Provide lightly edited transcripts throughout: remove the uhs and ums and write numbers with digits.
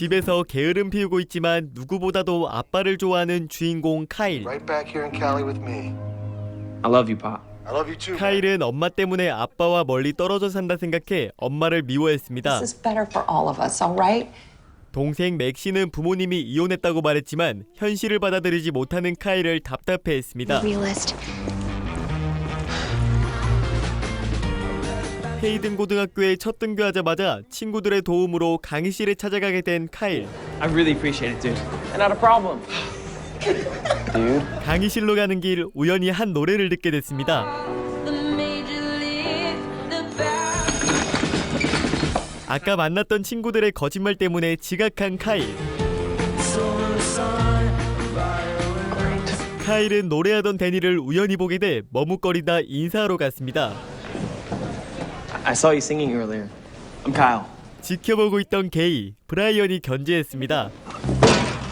집에서 게으름 피우고 있지만 누구보다도 아빠를 좋아하는 주인공 카일. Right back here in Cali with me. I love you, Pop. I love you too. 카일은 엄마 때문에 아빠와 멀리 떨어져 산다 생각해 엄마를 미워했습니다. This is better for all of us, all right? 동생 맥시는 부모님이 이혼했다고 말했지만 현실을 받아들이지 못하는 카일을 답답해했습니다. Realist. 헤이든 고등학교에 첫 등교하자마자 친구들의 도움으로 강의실에 찾아가게 된 카일. I really appreciate it, dude. Not a problem. Dude. 강의실로 가는 길 우연히 한 노래를 듣게 됐습니다. 아까 만났던 친구들의 거짓말 때문에 지각한 카일. 카일은 노래하던 데니를 우연히 보게 돼 머뭇거리다 인사하러 갔습니다. I saw you singing earlier. I'm Kyle. 지켜보고 있던 게이, 브라이언이 견제했습니다.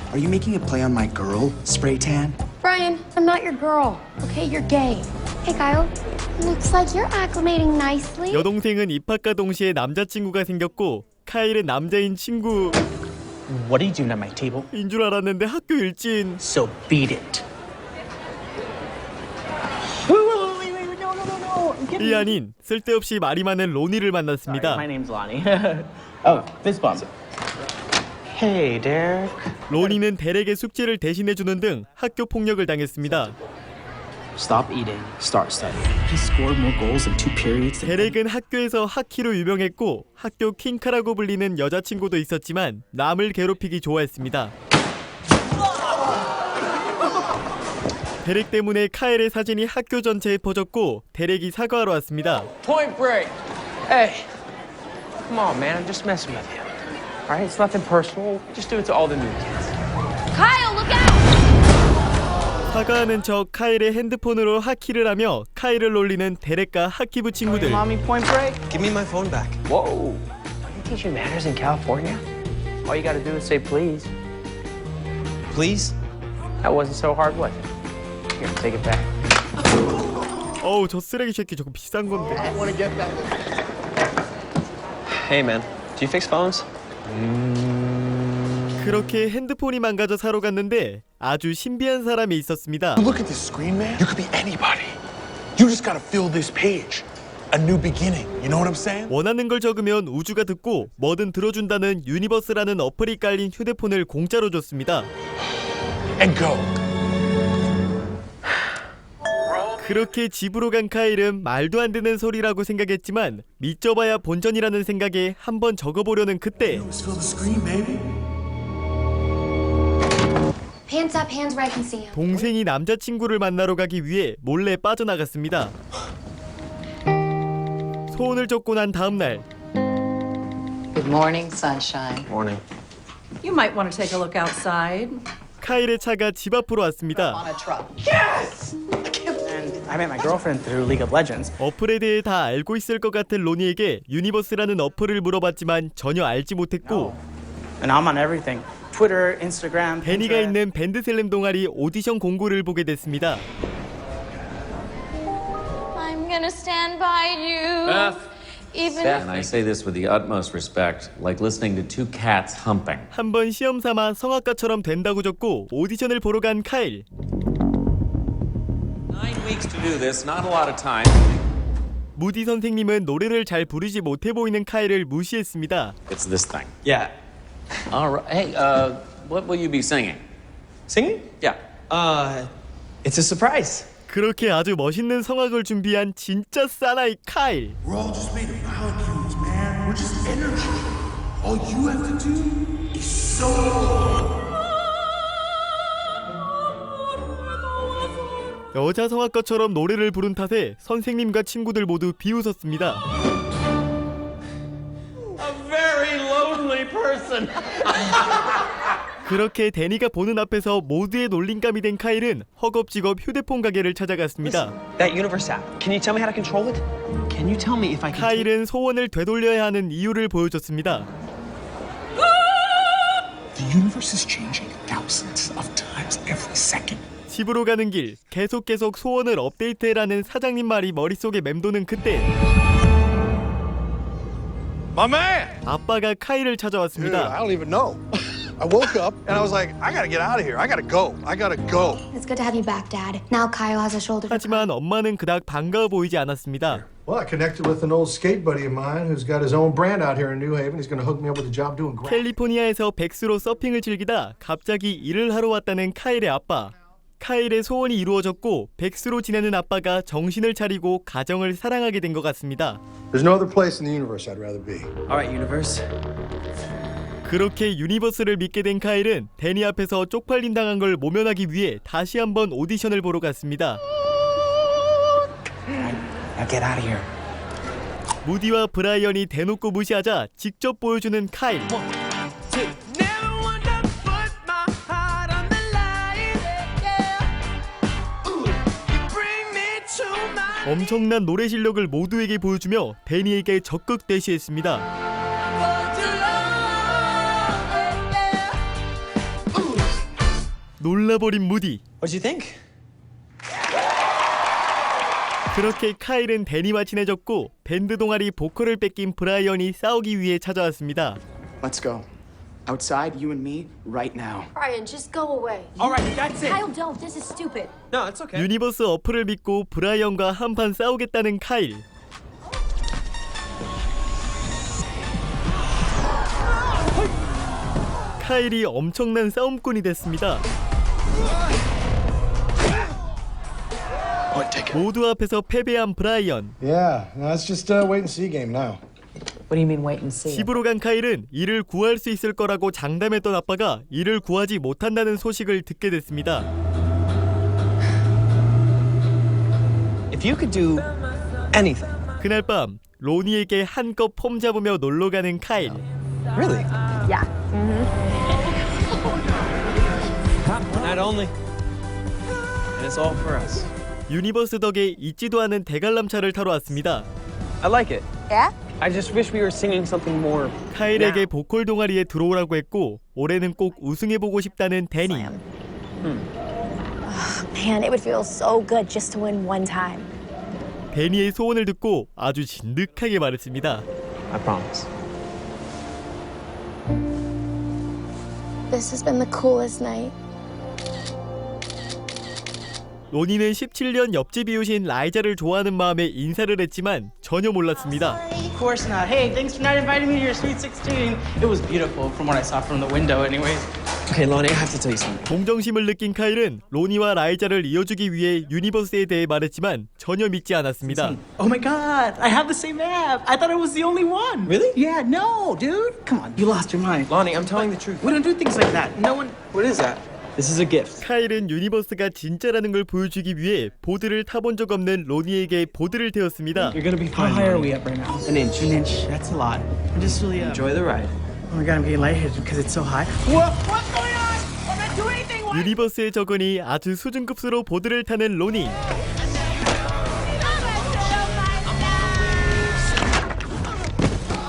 Are you making a play on my girl, Spray Tan? Brian, I'm not your girl. Okay, you're gay. Hey, Kyle. Looks like you're acclimating nicely. 여동생은 입학과 동시에 남자친구가 생겼고 카일은 남자인 친구인 What are you doing at my table? 줄 알았는데 학교 일진. So beat it. 이 아닌 쓸데없이 말이 많은 로니를 만났습니다. My name's Lonnie. Oh, fist bump. Hey, Derek. 로니는 데렉의 숙제를 대신해주는 등 학교 폭력을 당했습니다. Stop eating. Start studying. He scored more goals in 2 periods. 데렉은 학교에서 하키로 유명했고 학교 킹카라고 불리는 여자친구도 있었지만 남을 괴롭히기 좋아했습니다. 데렉 때문에 카일의 사진이 학교 전체에 퍼졌고 데렉이 사과하러 왔습니다. Point Break. Hey. Come on, man. I'm just messing with you. All right? It's nothing personal. Just do it to all the new kids. Kyle, look out! 사과하는 척 카일의 핸드폰으로 하키를 하며 카일을 놀리는 데렉과 하키부 친구들. Mommy, Point Break. Give me my phone back. Whoa. They teach you manners in California? All you gotta do is say please. Please? That wasn't so hard, was it? Here, take it back. 어우 저 쓰레기 새끼 저거 비싼 건데. Hey, man. Do you fix phones? 그렇게 핸드폰이 망가져 사러 갔는데 아주 신비한 사람이 있었습니다. Look at this screen, man. You could be anybody. You just gotta fill this page. A new beginning. You know what I'm saying? 원하는 걸 적으면 우주가 듣고 뭐든 들어준다는 유니버스라는 어플이 깔린 휴대폰을 공짜로 줬습니다. And go. 그렇게 집으로 간 카일은 말도 안 되는 소리라고 생각했지만 믿져봐야 본전이라는 생각에 한번 적어보려는 그때 Let's fill the screen, baby. Hands up, hands where I can see him. 동생이 남자친구를 만나러 가기 위해 몰래 빠져나갔습니다. 소원을 적고 난 다음 날 Good morning, sunshine. Morning. You might want to take a look outside. 카일의 차가 집 앞으로 왔습니다. On a truck. And I met my girlfriend through League of Legends. 어플에 대해 다 알고 있을 것 같은 로니에게 유니버스라는 어플을 물어봤지만 전혀 알지 못했고 And I'm on everything. Twitter, Instagram, 데니가 Pinterest. 있는 밴드셀렘 동아리 오디션 공고를 보게 됐습니다. I'm gonna stand by you. Even And I say this with the utmost respect, like listening to two cats humping. 한번 시험 삼아 성악가처럼 된다고 적고 오디션을 보러 간 카일. 9 weeks to do this, not a lot of time. 무디 선생님은 노래를 잘 부르지 못해 보이는 카일을 무시했습니다. It's this thing. Yeah. All right. Hey, what will you be singing? Singing? Yeah. It's a surprise. 그렇게 아주 멋있는 성악을 준비한 진짜 사나이 카일. We're all just made of molecules, man. We're just energy. All you have to do is soul. 여자 성악가처럼 노래를 부른 탓에 선생님과 친구들 모두 비웃었습니다. A very lonely person. 그렇게 데니가 보는 앞에서 모두의 놀림감이 된 카일은 허겁지겁 휴대폰 가게를 찾아갔습니다. That universe app. Can you tell me how to control it? Can you tell me if I can? 카일은 소원을 되돌려야 하는 이유를 보여줬습니다. The universe is changing thousands of times every second. 집으로 가는 길 계속 소원을 업데이트해라는 사장님 말이 머릿속에 맴도는 그때 My man! 아빠가 카일을 Dude, I 찾아왔습니다. don't even know. I woke up and I was like, I gotta get out of here. I gotta go. I gotta go. It's good to have you back, Dad. Now Kyle has a shoulder to 하지만 엄마는 그닥 반가워 보이지 않았습니다. Well, I connected with an old skate buddy of mine who's got his own brand out here in New Haven. He's going to hook me up with a job doing graphics. 캘리포니아에서 백수로 서핑을 즐기다 갑자기 일을 하러 왔다는 카일의 아빠. 카일의 소원이 이루어졌고 백수로 지내는 아빠가 정신을 차리고 가정을 사랑하게 된 것 같습니다. There's no other place in the universe I'd rather be. All right, universe. 그렇게 유니버스를 믿게 된 카일은 데니 앞에서 쪽팔림 당한 걸 모면하기 위해 다시 한번 오디션을 보러 갔습니다. Now get out of here. 무디와 브라이언이 대놓고 무시하자 직접 보여주는 카일. 엄청난 노래 실력을 모두에게 보여주며 데니에게 적극 대시했습니다. 놀라버린 무디. What'd you think? 그렇게 카일은 데니와 친해졌고 밴드 동아리 보컬을 뺏긴 브라이언이 싸우기 위해 찾아왔습니다. Let's go. Outside, you and me, right now. Brian, just go away. All right, that's it. Kyle, don't. This is stupid. No, it's okay. 유니버스 어플을 믿고 브라이언과 한판 싸우겠다는 카일. 카일이 엄청난 싸움꾼이 됐습니다. 모두 앞에서 패배한 브라이언. Yeah, no, it's just a wait and see game now. What do you mean wait and see? 집으로 간 카일은 이를 구할 수 있을 거라고 장담했던 아빠가 이를 구하지 못한다는 소식을 듣게 됐습니다. If you could do anything. 그날 밤 로니에게 한껏 폼 잡으며 놀러 가는 카일. Really? Yeah. Not only. And it's all for us. 유니버스 덕에 잊지도 않은 대관람차를 타러 왔습니다. I like it. Yeah? I just wish we were singing something more. 카일에게 보컬 동아리에 들어오라고 했고 올해는 꼭 우승해보고 싶다는 데니. Man, it would feel so good just to win one time. 데니의 소원을 듣고 아주 진득하게 말했습니다. I promise. This has been the coolest night. 로니는 17년 옆집 이웃인 라이자를 좋아하는 마음에 인사를 했지만 전혀 몰랐습니다. Of course not. Hey, thanks for not inviting me to your sweet 16. It was beautiful from what I saw from the window anyways. Okay, Lonnie, I have to tell you something. 동정심을 느낀 카일은 로니와 라이자를 이어주기 위해 유니버스에 대해 말했지만 전혀 믿지 않았습니다. Oh my god, I have the same app. I thought I was the only one. Really? Yeah, no, dude. Come on, you lost your mind. Lonnie, I'm telling the truth. We don't do things like that. No one. What is that? This is a gift. 카일은 유니버스가 진짜라는 걸 보여주기 위해 보드를 타본 적 없는 로니에게 보드를 태웠습니다. You're gonna be How fine. high are Lonnie. we up right now? An inch. An inch. That's a lot. I'm just really. Enjoy the ride. Oh my god, I'm getting lightheaded because it's so high. What? What's going on? I'm not doing anything. What? 유니버스에 적으니 아주 수준급수로 보드를 타는 로니.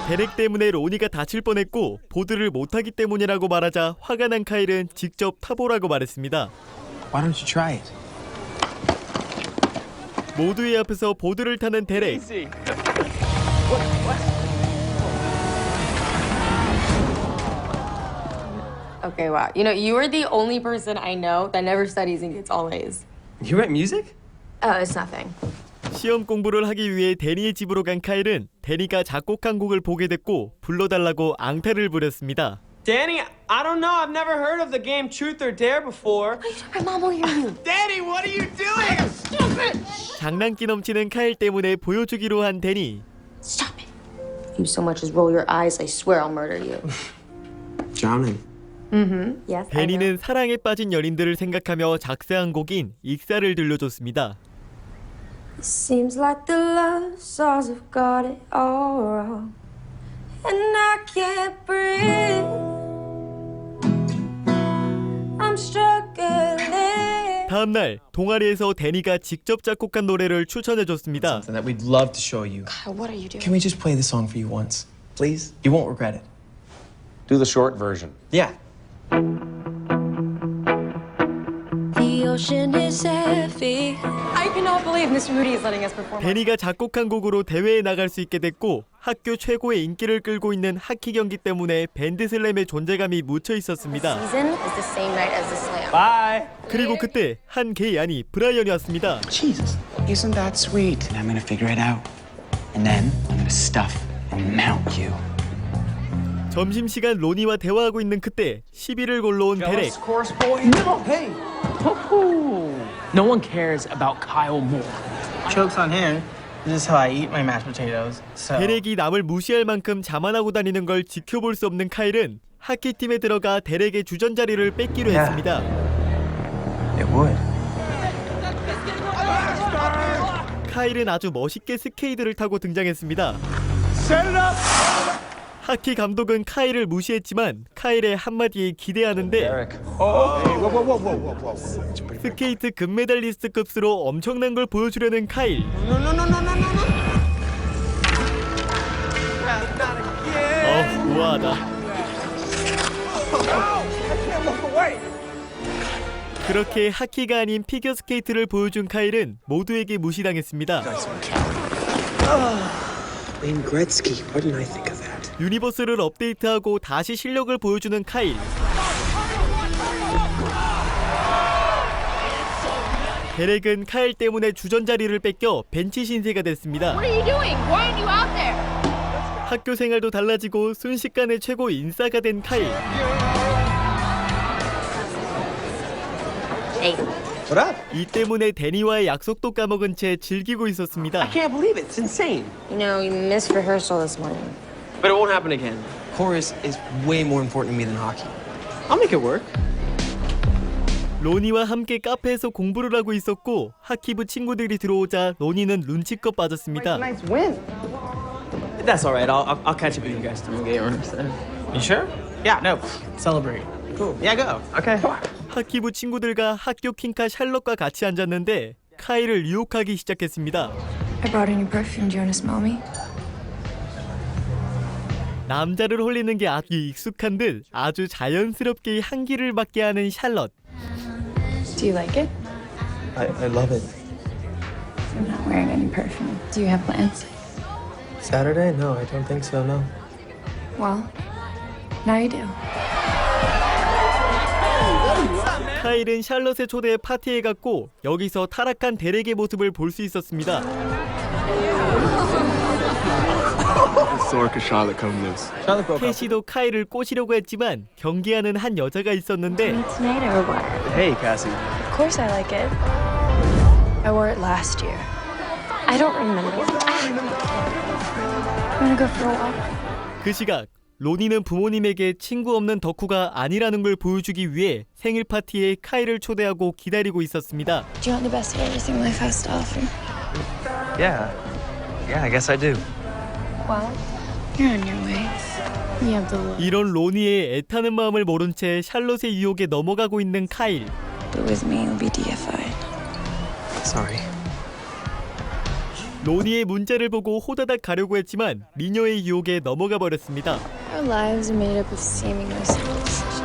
대렉 때문에 로니가 다칠 뻔했고 보드를 못하기 때문이라고 말하자 화가 난 카일은 직접 타보라고 말했습니다. Why don't you try it? 모두의 앞에서 보드를 타는 데렉. Okay, wow. You know, you are the only person I know that never studies and gets all A's. You write music? Oh, it's nothing. 시험 공부를 하기 위해 데니의 집으로 간 카일은 데니가 작곡한 곡을 보게 됐고 불러달라고 앙탈을 부렸습니다. Danny, I don't know. I've never heard of the game Truth or Dare before. My mom will hear you. Danny, what are you doing? Stupid! 장난기 넘치는 카일 때문에 보여주기로 한 데니. Stop it. If you so much as roll your eyes, I swear I'll murder you. Drowning. Mm-hmm. Yes, I know. 데니는 사랑에 빠진 연인들을 생각하며 작사한 곡인 익사를 들려줬습니다. Seems like the love songs have got it all wrong. And I can't breathe. I'm struggling. 다음 날 동아리에서 데니가 직접 작곡한 노래를 추천해줬습니다. Something that we'd love to show you. God, what are you doing? Can we just play the song for you once, please? You won't regret it. Do the short version. Yeah. The ocean is heavy. I cannot believe Miss Rudy is letting us perform. 데니가 작곡한 곡으로 대회에 나갈 수 있게 됐고 학교 최고의 인기를 끌고 있는 하키 경기 때문에 밴드슬램의 존재감이 묻혀 있었습니다. Season is the same night as the slam. Bye. 그리고 그때 한 게이 아니 브라이언이 왔습니다. Jesus, isn't that sweet? And I'm gonna figure it out. And then I'm gonna stuff and mount you. 점심시간 로니와 대화하고 있는 그때 시비를 걸러 온 데렉. Chorus boy. No, hey. No one cares about Kyle more. Joke's on him. This is how I eat my mashed potatoes. So. 데렉이 남을 무시할 만큼 자만하고 다니는 걸 지켜볼 수 없는 카일은 하키팀에 들어가 데렉의 주전 자리를 뺏기로 했습니다. It would. 카일은 아주 멋있게 스케이트를 타고 등장했습니다. 하키 감독은 카일을 무시했지만 카일의 한마디에 기대하는데 스케이트 금메달리스트급으로 엄청난 걸 보여주려는 카일. 우아하다. 그렇게 하키가 아닌 피겨스케이트를 보여준 카일은 모두에게 무시당했습니다. Wayne Gretzky, what did I think of that? 유니버스를 업데이트하고 다시 실력을 보여주는 카일. 데렉은 카일 때문에 주전 자리를 뺏겨 벤치 신세가 됐습니다. What are you doing? Why aren't you out there? 학교 생활도 달라지고 순식간에 최고 인싸가 된 카일. Hey. What up? 이 때문에 데니와의 약속도 까먹은 채 즐기고 있었습니다. I can't believe it. It's insane. You know, you missed rehearsal this morning. But it won't happen again. Chorus is way more important to me than hockey. I'll make it work. 로니와 함께 카페에서 공부를 하고 있었고 하키부 친구들이 들어오자 로니는 눈치껏 빠졌습니다. Nice win. That's all right. I'll catch up with you guys tomorrow. You sure? Yeah. No. Celebrate. Cool. Yeah. Go. Okay. 하키부 친구들과 학교 킹카 샬럿과 같이 앉았는데 카일을 유혹하기 시작했습니다. I brought a new perfume. Do you want to smell me? 남자를 홀리는 게 아주 익숙한 듯 아주 자연스럽게 향기를 맡게 하는 샬럿. Do you like it? I love it. I'm not wearing any perfume. Do you have plans? Saturday? No, I don't think so, no. Well, now you do. 카일은 샬럿의 초대에 파티에 갔고 여기서 타락한 데렉의 모습을 볼 수 있었습니다. 캐시도 카일을 꼬시려고 했지만 경계하는 한 여자가 있었는데 Hey, Cassie. Of course I like it. I wore it last year. I don't remember. Wanna go for a walk? 그 시각 로니는 부모님에게 친구 없는 덕후가 아니라는 걸 보여주기 위해 생일 파티에 카일을 초대하고 기다리고 있었습니다. Do you want the best of everything life has to offer? Yeah, I guess I do. Well, you're on your way. You have the look. 이런 로니의 애타는 마음을 모른 채 샬롯의 유혹에 넘어가고 있는 카일. But with me, you'll be DFI'd. Sorry. 로니의 문자를 보고 호다닥 가려고 했지만 미녀의 유혹에 넘어가 버렸습니다. Our lives are made up of seemingly simple decisions.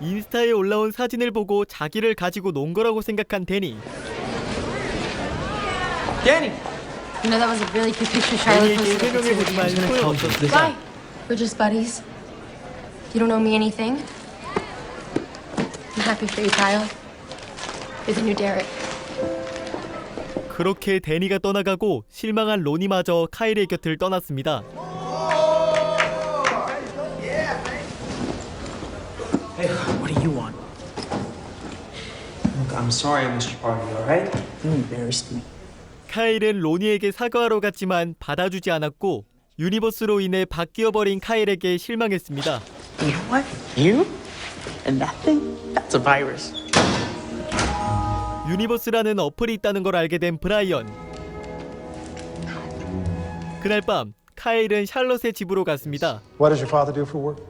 인스타에 올라온 사진을 보고 자기를 가지고 논 거라고 생각한 데니. Danny. You know that was a really cute picture Charlotte 데니에게 posted. 설명해보지만 소용없었습니다. Why? We're just buddies. You don't owe me anything. I'm happy for you, Kyle. You're the new Derek. 그렇게 데니가 떠나가고 실망한 로니마저 카일의 곁을 떠났습니다. Hey, what do you want? Look, I'm sorry I missed your party, alright? You embarrassed me. 카일은 로니에게 사과하러 갔지만 받아주지 않았고 유니버스로 인해 바뀌어버린 카일에게 실망했습니다. You know what? You and that thing? That's a virus. 유니버스라는 어플이 있다는 걸 알게 된 브라이언. 그날 밤 카일은 샬롯의 집으로 갔습니다. What does your father do for work?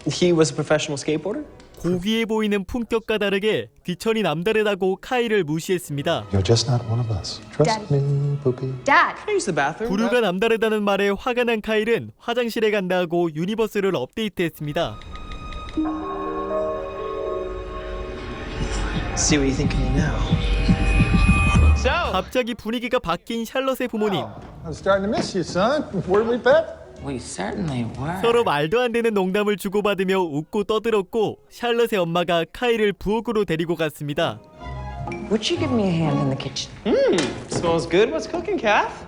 He was a professional skateboarder. 고귀해 보이는 품격과 다르게 귀천이 남다르다고 카일을 무시했습니다. You're just not one of us. Trust me, Pookie. Dad! Can I use the bathroom? 부류가 남다르다는 말에 화가 난 카일은 화장실에 간다 하고 유니버스를 업데이트했습니다. See what you think of me now. So, 갑자기 분위기가 바뀐 샬럿의 부모님. I'm starting to miss you, son. Weren't we pet? We certainly were. 서로 말도 안 되는 농담을 주고받으며 웃고 떠들었고 샬럿의 엄마가 카일을 부엌으로 데리고 갔습니다. Would you give me a hand in the kitchen? smells good. What's cooking, Kath?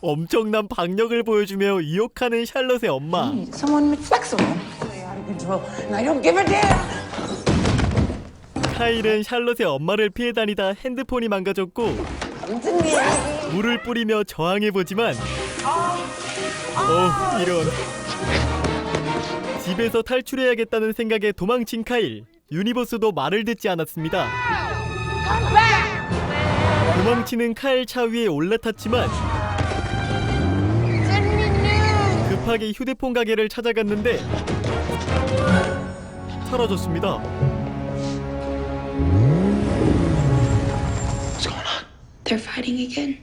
엄청난 박력을 보여주며 유혹하는 샬럿의 엄마. Someone flexible. Out of control, and I don't give a damn. 카일은 샬럿의 엄마를 피해 다니다 핸드폰이 망가졌고 물을 뿌리며 저항해보지만 이런. 집에서 탈출해야겠다는 생각에 도망친 카일. 유니버스도 말을 듣지 않았습니다. 도망치는 카일 차 위에 올라탔지만 급하게 휴대폰 가게를 찾아갔는데 사라졌습니다. They're fighting again.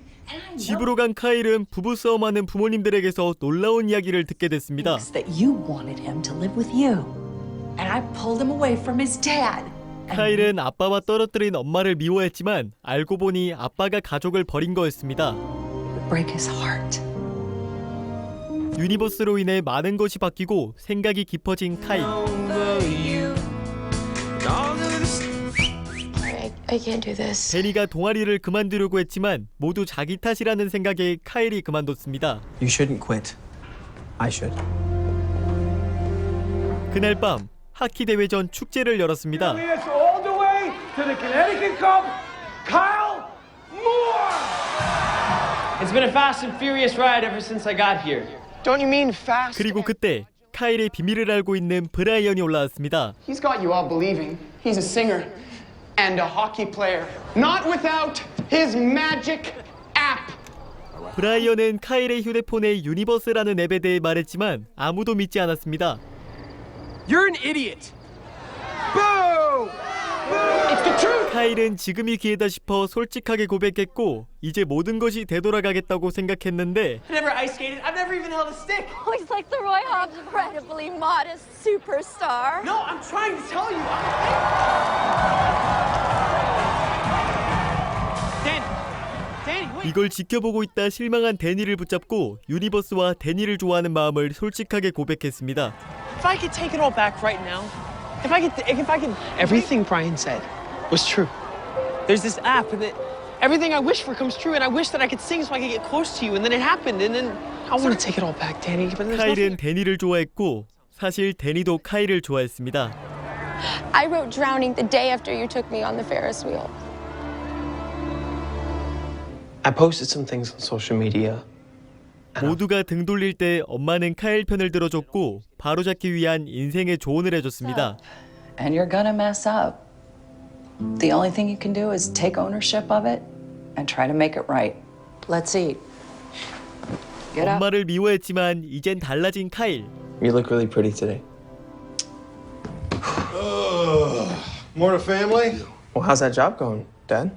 집으로 간 카일은 부부싸움하는 부모님들에게서 놀라운 이야기를 듣게 됐습니다. That you wanted him to live with you. And I pulled him away from his dad. 카일은 아빠와 떨어뜨린 엄마를 미워했지만 알고 보니 아빠가 가족을 버린 거였습니다. Break his heart. 유니버스로 인해 많은 것이 바뀌고 생각이 깊어진 카일. I can't do this. 데니가 동아리를 그만두려고 했지만 모두 자기 탓이라는 생각에 카일이 그만뒀습니다. You shouldn't quit. I should. 그날 밤 하키 대회 전 축제를 열었습니다. All the way to the Connecticut Cup, Kyle Moore! It's been a fast and furious ride ever since I got here. Don't you mean fast? 그리고 그때 카일의 비밀을 알고 있는 브라이언이 올라왔습니다. He's got you all believing he's a singer and a hockey player. Not without his magic app. 브라이언은 카일의 휴대폰에 유니버스라는 앱에 대해 말했지만 아무도 믿지 않았습니다. You're an idiot. Boo! It's the truth. 카일은 지금이 기회다 싶어 솔직하게 고백했고 이제 모든 것이 되돌아가겠다고 생각했는데 I never ice skated. I've never even held a stick. Looks like the Roy Hobbs incredibly modest superstar. No, I'm trying to tell you. Danny, wait. 이걸 지켜보고 있다 실망한 데니를 붙잡고 유니버스와 데니를 좋아하는 마음을 솔직하게 고백했습니다. If I could take it all back right now, if I could, everything Brian said was true. There's this app, and everything I wish for comes true, and I wish that I could sing so I could get close to you, and then it happened, and then I want to take it all back, Danny, but there's 카일은 nothing. 데니를 좋아했고 사실 데니도 카일을 좋아했습니다. I wrote drowning the day after you took me on the Ferris wheel. I posted some things on social media. 모두가 등 돌릴 때 엄마는 카일 편을 들어줬고 바로잡기 위한 인생의 조언을 해줬습니다. And you're gonna mess up. The only thing you can do is take ownership of it and try to make it right. Let's eat. Get up. 엄마를 미워했지만 이젠 달라진 카일. You look really pretty today. More to family? Well, how's that job going, Dad?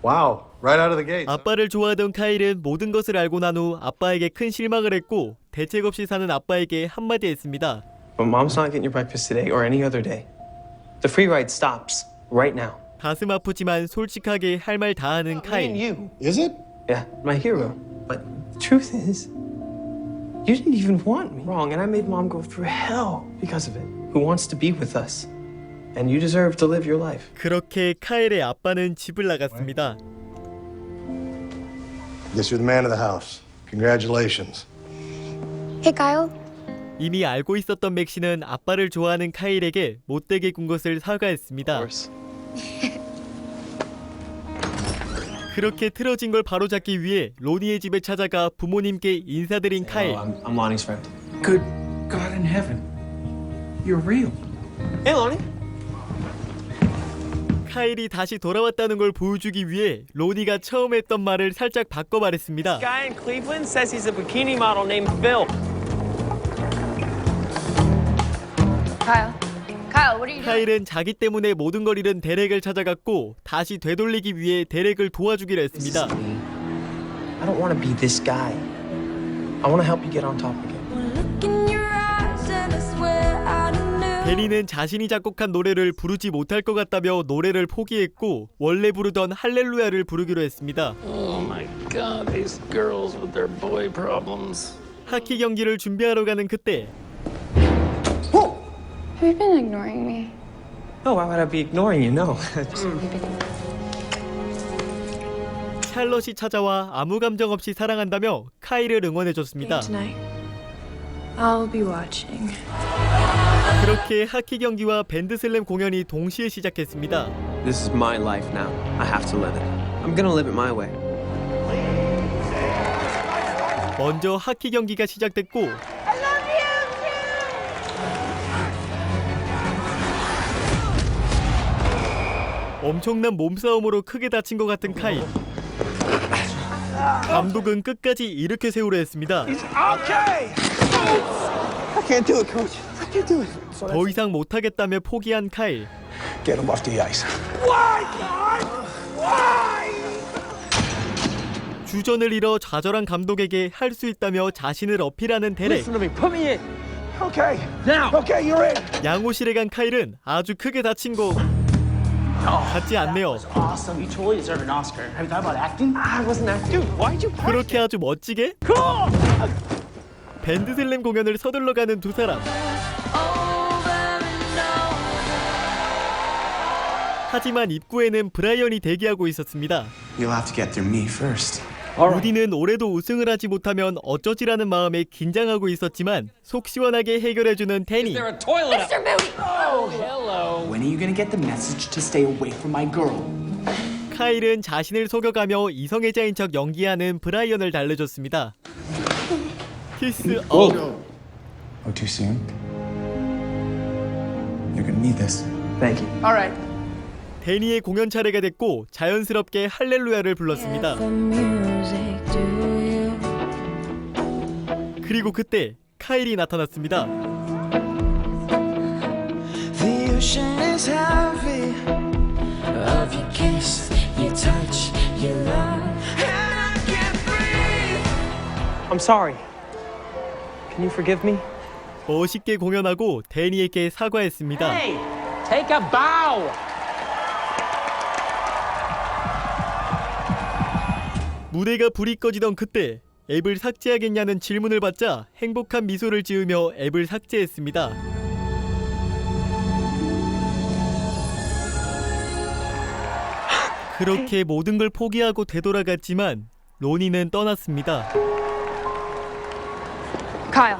Wow, right out of the gate. 아빠를 좋아하던 카일은 모든 것을 알고 난 후 아빠에게 큰 실망을 했고 대책 없이 사는 아빠에게 한마디 했습니다. But Mom's not getting your breakfast today or any other day. The free ride stops right now. 가슴 아프지만 솔직하게 할 말 다 하는 Me and 카일. you. Is it? Yeah, my hero. But the truth is, you didn't even want me. Wrong, and I made Mom go through hell because of it. Who wants to be with us? And you deserve to live your life. 그렇게 카일의 아빠는 집을 나갔습니다. Guess you're the man of the house. Congratulations. Hey, Kyle. 이미 알고 있었던 맥시는 아빠를 좋아하는 카일에게 못되게 군 것을 사과했습니다. 그렇게 틀어진 걸 바로잡기 위해 로니의 집에 찾아가 부모님께 인사드린 카일. I'm Lonnie's friend. Good God in heaven. You're real. Hey, Lonnie. 카일이 다시 돌아왔다는 걸 보여주기 위해 로니가 처음 했던 말을 살짝 바꿔 말했습니다. Guy in Cleveland says he's a bikini model named Phil. Kyle, what are you doing? 카일은 자기 때문에 모든 걸 잃은 데렉을 찾아갔고 다시 되돌리기 위해 데렉을 도와주기로 했습니다. I don't want to be this guy. I want to help you get on top again. Look in your eyes, swear I knew. 데니는 자신이 작곡한 노래를 부르지 못할 것 같다며 노래를 포기했고 원래 부르던 할렐루야를 부르기로 했습니다. Oh my God, these girls with their boy problems. 하키 경기를 준비하러 가는 그때 Have you been ignoring me? No, why would I be ignoring you? No. 샬럿이 찾아와 아무 감정 없이 사랑한다며 카일을 응원해줬습니다. Tonight, I'll be watching. 그렇게 하키 경기와 밴드슬램 공연이 동시에 시작했습니다. This is my life now. I have to live it. I'm gonna live it my way. 먼저 하키 경기가 시작됐고 엄청난 몸싸움으로 크게 다친 것 같은 카일. 감독은 끝까지 일으켜 세우려 했습니다. Okay! I can't do it, coach. I can't do it. 더 이상 못하겠다며 포기한 카일. Get him off the ice. Why, God? Why? 주전을 잃어 좌절한 감독에게 할 수 있다며 자신을 어필하는 데렉. Listen to me. Put me in. Okay. Now. Okay, you're in. 양호실에 간 카일은 아주 크게 다친 거 같지 않네요. Awesome. You totally deserve an Oscar. Have you thought about acting? I wasn't acting. Dude, why'd you press 그렇게 아주 멋지게 밴드슬램 공연을 서둘러 가는 두 사람. 하지만 입구에는 브라이언이 대기하고 있었습니다. You'll have to get through me first. 우디는 올해도 우승을 하지 못하면 어쩌지라는 마음에 긴장하고 있었지만 속 시원하게 해결해주는 데니. Mr. Moody! Oh, hello. When are you gonna get the message to stay away from my girl? 카일은 자신을 속여가며 이성애자인 척 연기하는 브라이언을 달래줬습니다. 키스 업. Oh, too soon? You're gonna need this. Thank you. All right. 데니의 공연 차례가 됐고 자연스럽게 할렐루야를 불렀습니다. 그리고 그때 카일이 나타났습니다. The ocean is heavy of your kiss, your touch, your love, and I can't breathe. I'm sorry. Can you forgive me? 멋있게 공연하고 데니에게 사과했습니다. Hey, take a bow. 무대가 불이 꺼지던 그때 앱을 삭제하겠냐는 질문을 받자 행복한 미소를 지으며 앱을 삭제했습니다. 그렇게 모든 걸 포기하고 되돌아갔지만 로니는 떠났습니다. Kyle.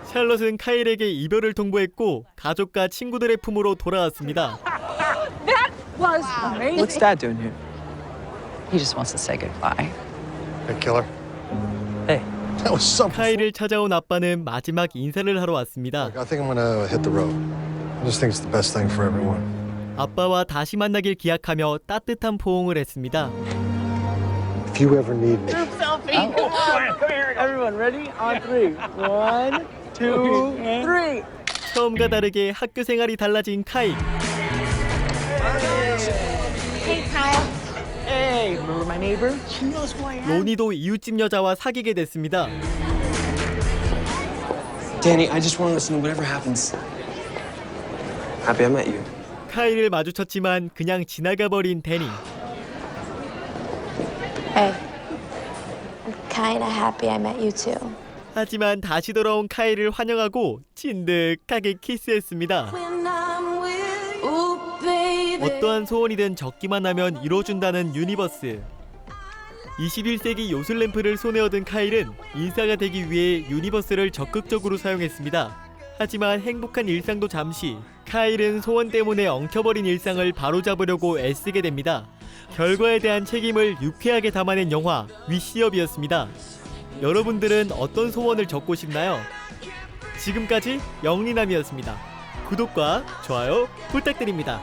샬럿은 카일에게 이별을 통보했고 가족과 친구들의 품으로 돌아왔습니다. That was amazing. What's Dad doing here? He just wants to say goodbye. Hey, killer. Hey. That was something. 카일을 찾아온 아빠는 마지막 인사를 하러 왔습니다. I think I'm gonna hit the road. I just think it's the best thing for everyone. 아빠와 다시 만나길 기약하며 따뜻한 포옹을 했습니다. If you ever need me. Group selfie. Come here. Everyone ready? On three. 1, 2, 3. 처음과 다르게 학교 생활이 달라진 카일. Hey, Kyle. Hey, remember my neighbor? She knows who I am. 로니도 이웃집 여자와 사귀게 됐습니다. Danny, I just want to listen to whatever happens. Happy I met you. 카일을 마주쳤지만 그냥 지나가버린 데니. Hey, I'm kinda happy I met you too. 하지만 다시 돌아온 카일을 환영하고 진득하게 키스했습니다. When I'm with you, baby. 어떠한 소원이든 적기만 하면 이뤄준다는 유니버스. 21세기 요술램프를 손에 얻은 카일은 인싸가 되기 위해 유니버스를 적극적으로 사용했습니다. 하지만 행복한 일상도 잠시, 카일은 소원 때문에 엉켜버린 일상을 바로잡으려고 애쓰게 됩니다. 결과에 대한 책임을 유쾌하게 담아낸 영화 위시업이었습니다. 여러분들은 어떤 소원을 적고 싶나요? 지금까지 영리남이었습니다. 구독과 좋아요 부탁드립니다.